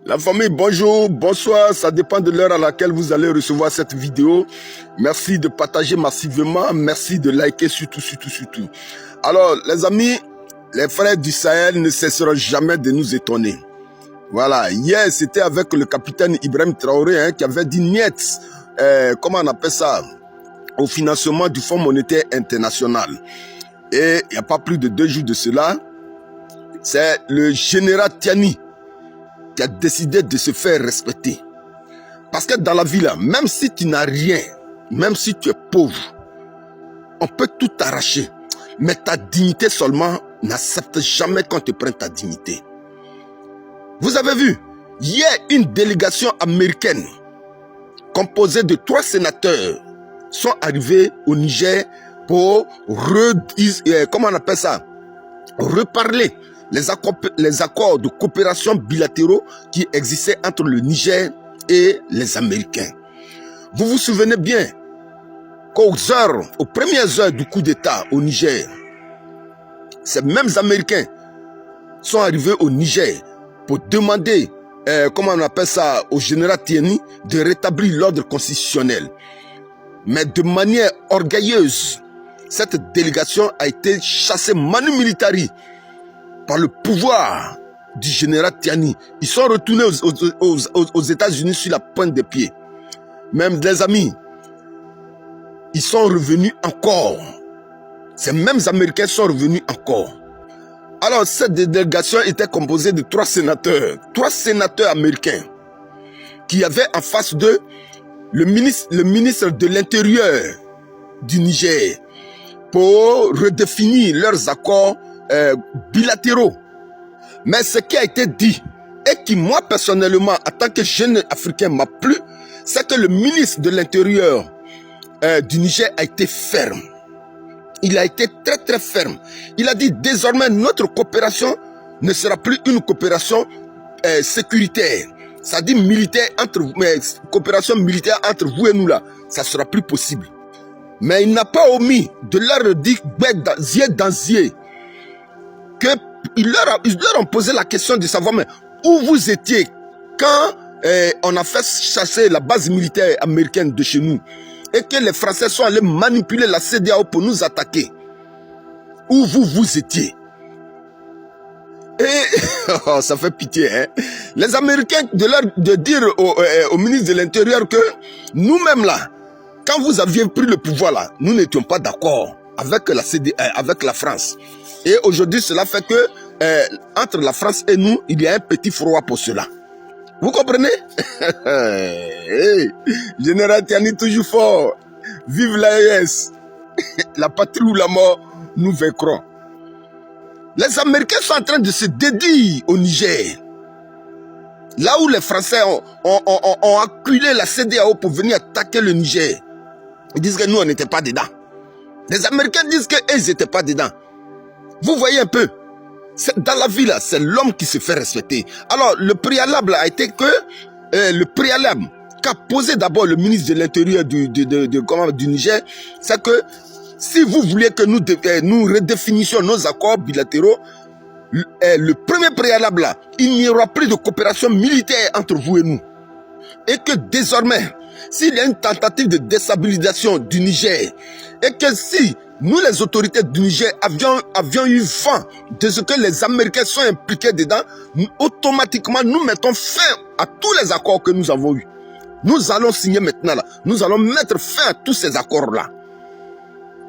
La famille, bonjour, bonsoir, ça dépend de l'heure à laquelle vous allez recevoir cette vidéo. Merci de partager massivement, merci de liker surtout. Alors, les amis, les frères du Sahel ne cesseront jamais de nous étonner. Voilà, hier, c'était avec le capitaine Ibrahim Traoré qui avait dit niet, comment on appelle ça, au financement du Fonds monétaire international. Et il n'y a pas plus de 2 jours de cela, c'est le général Tiani qui a décidé de se faire respecter. Parce que dans la vie là, même si tu n'as rien, même si tu es pauvre, on peut tout arracher. Mais ta dignité seulement, n'accepte jamais qu'on te prenne ta dignité. Vous avez vu, hier, une délégation américaine composée de 3 sénateurs sont arrivés au Niger pour comment on appelle ça, reparler les accords de coopération bilatéraux qui existaient entre le Niger et les Américains. Vous vous souvenez bien aux premières heures du coup d'État au Niger, ces mêmes Américains sont arrivés au Niger pour demander, comment on appelle ça, au général Tiani de rétablir l'ordre constitutionnel. Mais de manière orgueilleuse, cette délégation a été chassée manu militari par le pouvoir du général Tiani. Ils sont retournés aux États-Unis sur la pointe des pieds. Même les amis, ils sont revenus encore. Ces mêmes Américains sont revenus encore. Alors cette délégation était composée de 3 sénateurs. 3 sénateurs américains qui avaient en face d'eux le ministre de l'Intérieur du Niger pour redéfinir leurs accords bilatéraux. Mais ce qui a été dit et qui moi personnellement en tant que jeune africain m'a plu, c'est que le ministre de l'Intérieur du Niger a été ferme. Il a été très ferme. Il a dit désormais notre coopération ne sera plus une coopération sécuritaire. Ça dit militaire coopération militaire entre vous et nous là, ça sera plus possible. Mais il n'a pas omis de leur dire qu'ils leur ont posé la question de savoir mais où vous étiez quand on a fait chasser la base militaire américaine de chez nous et que les Français sont allés manipuler la CEDEAO pour nous attaquer. Où vous étiez? Et ça fait pitié, hein? Les Américains de dire au ministre de l'Intérieur que nous-mêmes là, quand vous aviez pris le pouvoir là, nous n'étions pas d'accord avec la avec la France. Et aujourd'hui, cela fait que entre la France et nous, il y a un petit froid pour cela. Vous comprenez? Hey, général Tiani toujours fort. Vive l'AES. La patrie ou la mort, nous vaincrons. Les Américains sont en train de se dédier au Niger. Là où les Français ont acculé la CEDEAO pour venir attaquer le Niger. Ils disent que nous, on n'était pas dedans. Les Américains disent qu'ils n'étaient pas dedans. Vous voyez un peu, dans la vie là, c'est l'homme qui se fait respecter. Alors, le préalable a été que, le préalable qu'a posé d'abord le ministre de l'Intérieur du Niger, c'est que si vous voulez que nous redéfinissions nos accords bilatéraux, le premier préalable là, il n'y aura plus de coopération militaire entre vous et nous. Et que désormais, s'il y a une tentative de déstabilisation du Niger, et que si nous, les autorités du Niger, avions eu vent de ce que les Américains sont impliqués dedans, automatiquement, nous mettons fin à tous les accords que nous avons eus. Nous allons signer maintenant là. Nous allons mettre fin à tous ces accords-là.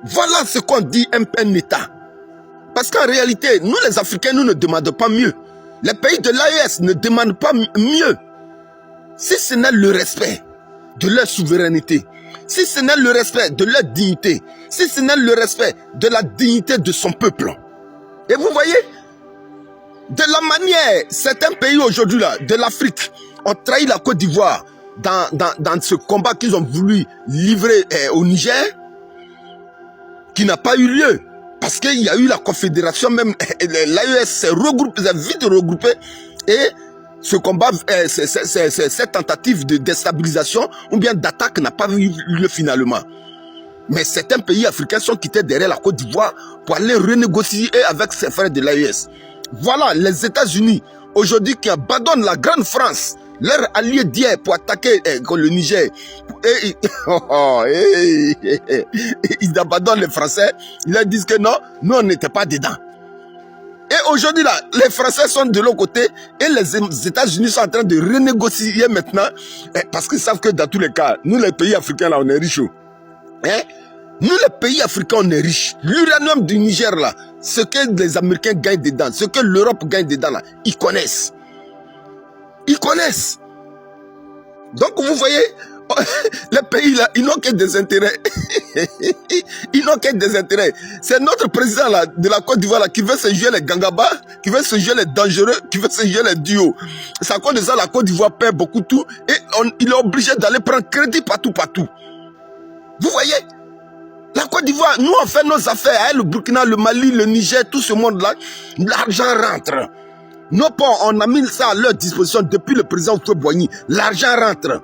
Voilà ce qu'on dit un État. Parce qu'en réalité, nous les Africains, nous ne demandons pas mieux. Les pays de l'AES ne demandent pas mieux. Si ce n'est le respect de leur souveraineté, si ce n'est le respect de leur dignité, si ce n'est le respect de la dignité de son peuple. Et vous voyez, de la manière, certains pays aujourd'hui là, de l'Afrique, ont trahi la Côte d'Ivoire dans ce combat qu'ils ont voulu livrer au Niger, qui n'a pas eu lieu. Parce qu'il y a eu la confédération, même l'AES s'est vite regroupé et ce combat, cette tentative de déstabilisation ou bien d'attaque n'a pas eu lieu finalement. Mais certains pays africains sont quittés derrière la Côte d'Ivoire pour aller renégocier avec ses frères de l'AES. Voilà, les États-Unis aujourd'hui qui abandonnent la grande France, leur allié d'hier pour attaquer le Niger. Ils abandonnent les Français, ils leur disent que non, nous on n'était pas dedans. Et aujourd'hui, là, les Français sont de l'autre côté et les États-Unis sont en train de renégocier maintenant parce qu'ils savent que dans tous les cas, nous les pays africains, là, on est riches. Hein? Nous les pays africains, on est riches. L'uranium du Niger, là, ce que les Américains gagnent dedans, ce que l'Europe gagne dedans, là, ils connaissent. Ils connaissent. Donc, vous voyez, les pays là, ils n'ont que des intérêts. Ils n'ont que des intérêts. C'est notre président là, de la Côte d'Ivoire qui veut se jouer les gangabas, qui veut se jouer les dangereux, qui veut se jouer les duos. C'est à cause de ça la Côte d'Ivoire perd beaucoup tout et il est obligé d'aller prendre crédit partout. Vous voyez, la Côte d'Ivoire, nous on fait nos affaires, hein, le Burkina, le Mali, le Niger, tout ce monde-là, l'argent rentre. Nos ports, on a mis ça à leur disposition depuis le président Houphouët-Boigny. L'argent rentre.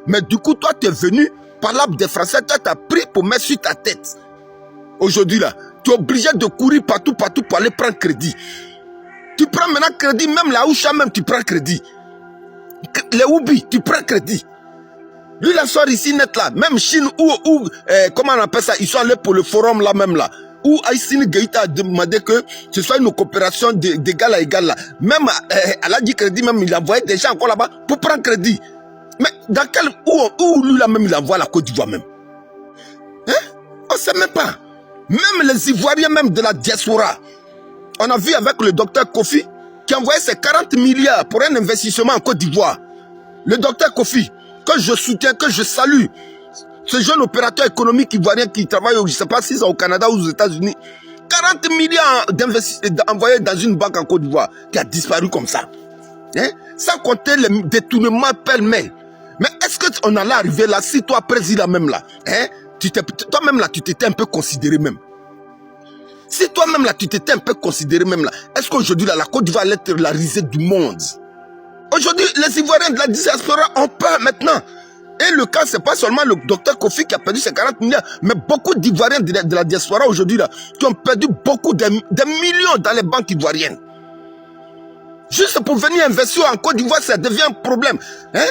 Mais du coup, toi, tu es venu par l'arbre des Français, toi, tu as pris pour mettre sur ta tête. Aujourd'hui, là, tu es obligé de courir partout pour aller prendre crédit. Tu prends maintenant crédit, même la Oucha, même tu prends crédit. Les Oubi, tu prends crédit. Lui, la soirée ici, net là, même Chine, comment on appelle ça, ils sont allés pour le forum là, même là. Où Aïssine Gaïta a demandé que ce soit une coopération d'égal à égal là. Même elle a dit crédit, même il envoyait des gens encore là-bas pour prendre crédit. Mais dans quel... Où lui là même il envoie la Côte d'Ivoire même? Hein? On ne sait même pas. Même les Ivoiriens même de la diaspora. On a vu avec le docteur Kofi qui envoyait ses 40 milliards pour un investissement en Côte d'Ivoire. Le docteur Kofi, que je soutiens, que je salue. Ce jeune opérateur économique ivoirien qui travaille, je ne sais pas si c'est au Canada ou aux États-Unis, 40 milliards envoyés dans une banque en Côte d'Ivoire qui a disparu comme ça. Hein? Sans compter les détournements pêle-mêle. Mais est-ce qu'on allait arriver là si toi, président même là, hein, toi-même là, tu t'étais un peu considéré même? Si toi-même là, tu t'étais un peu considéré même là, est-ce qu'aujourd'hui là, la Côte d'Ivoire allait être la risée du monde? Aujourd'hui, les Ivoiriens de la diaspora ont peur maintenant. Et le cas, c'est pas seulement le docteur Kofi qui a perdu ses 40 milliards, mais beaucoup d'Ivoiriens de la diaspora aujourd'hui là, qui ont perdu beaucoup de millions dans les banques ivoiriennes. Juste pour venir investir en Côte d'Ivoire, ça devient un problème. Hein?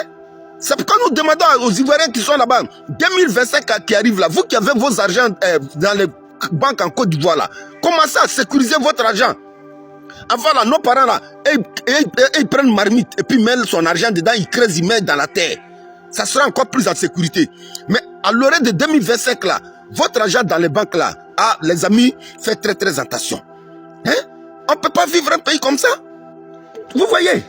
C'est pourquoi nous demandons aux Ivoiriens qui sont là-bas, 2025 qui arrive là, vous qui avez vos argents dans les banques en Côte d'Ivoire là, commencez à sécuriser votre argent. Avant là, nos parents là, ils prennent marmite et puis mettent son argent dedans, ils creusent, ils mettent dans la terre. Ça sera encore plus en sécurité. Mais à l'heure de 2025 là, votre argent dans les banques là, ah les amis, faites très très attention. Hein? On ne peut pas vivre un pays comme ça. Vous voyez?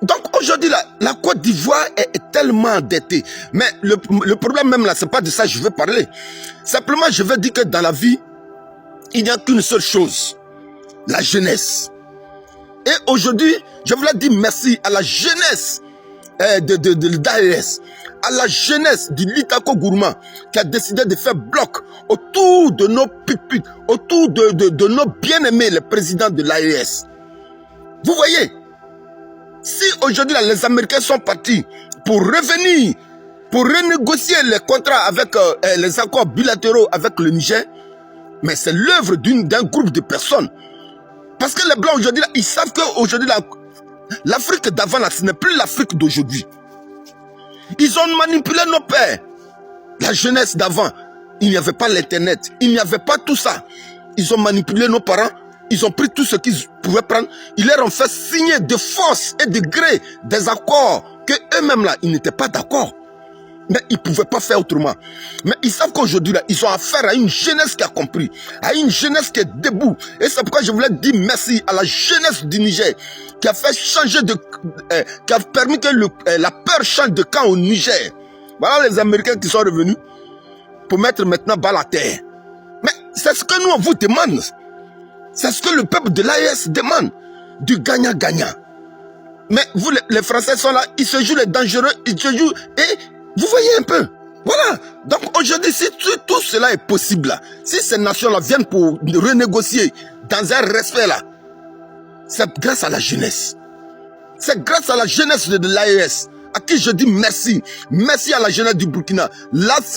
Donc aujourd'hui là, la Côte d'Ivoire est tellement endettée. Mais le problème même là, c'est pas de ça que je veux parler. Simplement, je veux dire que dans la vie, il n'y a qu'une seule chose. La jeunesse. Et aujourd'hui, je voulais dire merci à la jeunesse de l'AES, à la jeunesse du Litako Gourma qui a décidé de faire bloc autour de nos pupitres, autour de nos bien-aimés, les présidents de l'AES. Vous voyez, si aujourd'hui les Américains sont partis pour revenir, pour renégocier les contrats avec les accords bilatéraux avec le Niger, mais c'est l'œuvre d'un groupe de personnes. Parce que les Blancs aujourd'hui, ils savent qu'aujourd'hui, l'Afrique d'avant, ce n'est plus l'Afrique d'aujourd'hui. Ils ont manipulé nos pères. La jeunesse d'avant, il n'y avait pas l'Internet, il n'y avait pas tout ça. Ils ont manipulé nos parents, ils ont pris tout ce qu'ils pouvaient prendre, ils leur ont fait signer de force et de gré des accords que eux-mêmes là, ils n'étaient pas d'accord. Mais ils ne pouvaient pas faire autrement. Mais ils savent qu'aujourd'hui, ils ont affaire à une jeunesse qui a compris, à une jeunesse qui est debout. Et c'est pourquoi je voulais dire merci à la jeunesse du Niger, qui a fait changer qui a permis que la peur change de camp au Niger. Voilà les Américains qui sont revenus pour mettre maintenant bas la terre. Mais c'est ce que nous, on vous demande. C'est ce que le peuple de l'AES demande. Du gagnant-gagnant. Mais vous, les Français sont là, ils se jouent les dangereux, ils se jouent et... Vous voyez un peu. Voilà. Donc aujourd'hui, si tout cela est possible, là, si ces nations-là viennent pour renégocier dans un respect, là, c'est grâce à la jeunesse. C'est grâce à la jeunesse de l'AES, à qui je dis merci. Merci à la jeunesse du Burkina,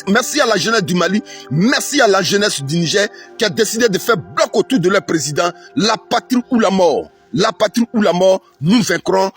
merci à la jeunesse du Mali, merci à la jeunesse du Niger, qui a décidé de faire bloc autour de leur président, la patrie ou la mort. la patrie ou la mort, nous vaincrons